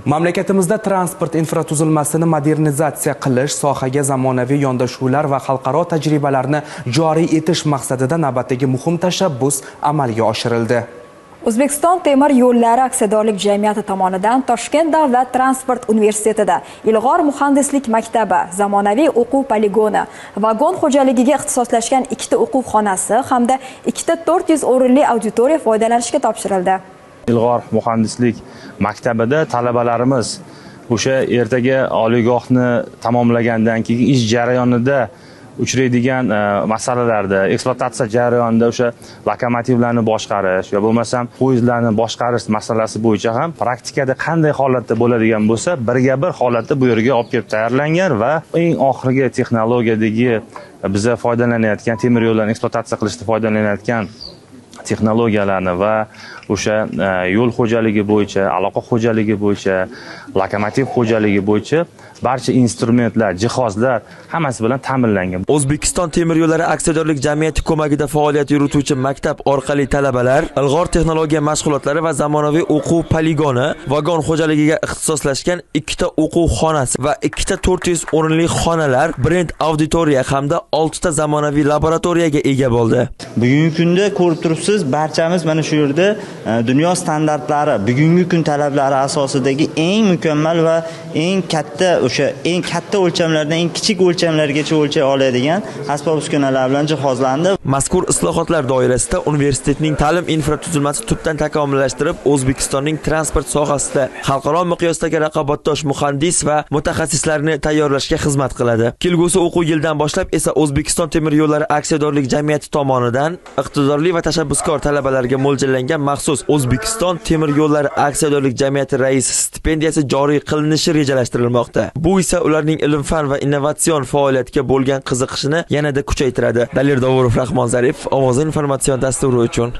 Mamlakatimizda transport infratuzilmasini modernizatsiya qilish, sohaga zamonaviy yondashuvlar va xalqaro tajribalarni joriy etish maqsadida navbatdagi muhim tashabbus amalga oshirildi. O'zbekiston temir yo'llari aksiyadorlik jamiyati tomonidan Toshkent davlat transport universitetida ilg'or muhandislik maktabi, zamonaviy o'quv poligoni, vagon xo'jaligiga ixtisoslashgan 2 ta o'quv xonasi hamda 2 ta 400 o'rinli auditoriya foydalanishga topshirildi. Ilg'or muhandislik maktabida talabalarimiz o'sha ertaga oliygohni tamomlagandan keyin ish jarayonida uchraydigan masalalarda, ekspluatatsiya jarayonida o'sha lokomotivlarni boshqarish yo bo'lmasam poyezdlarni boshqarish masalasi bo'yicha ham praktikada qanday holatda bo'ladigan bo'lsa, birga bir holatda bu yerga olib kelib tayyorlangan va eng oxirgi texnologiyadagi biza foydalanayotgan temir yo'llarni ekspluatatsiya qilishda foydalanayotgan texnologiyalarni va o'sha yo'l xo'jaligi bo'yicha, aloqa xo'jaligi bo'yicha, lokomotiv xo'jaligi bo'yicha barcha instrumentlar, jihozlar hammasi bilan ta'minlangan. O'zbekiston temir yo'llari aksiyadorlik jamiyati ko'magida faoliyat yurituvchi maktab orqali talabalar ilg'or texnologiya mashg'ulotlari va zamonaviy o'quv poligoni, vagon xo'jaligiga ixtisoslashgan 2 ta o'quv xonasi va 2 ta 400 o'rinli xonalar, brend auditoriya hamda 6 ta zamonaviy laboratoriyaga ega bo'ldi. Bugungi kunda ko'rib turibsiz, barchamiz mana shu yerda dunyo standartlari, bugungi kun talablari asosidagi eng mukammal va eng katta o'lchamlardan eng kichik o'lchamlargacha o'lchay oladigan asbob-uskunalar bilan jihozlandi. Mazkur islohotlar doirasida universitetning ta'lim infratuzilmasi tubdan takomillashtirib, O'zbekistonning transport sohasida xalqaro miqyosdagi raqobatdosh muhandis va mutaxassislarni tayyorlashga xizmat qiladi. Kelgusi o'quv yilidan boshlab esa O'zbekiston temir yo'llari aksiyadorlik jamiyati tomonidan iqtidorli va tashabbuskor talabalarga mo'ljallangan maxsus O'zbekiston temir yo'llari aksiyadorlik jamiyati raisi stipendiyasi joriy qilinishi rejalashtirilmoqda. Bu esa ularning ilm-fan va innovatsion faoliyatga bo'lgan qiziqishini yanada kuchaytiradi. Dalir Dovurov, Rahmon Zaripov, Ovoz informatsion dasturi uchun.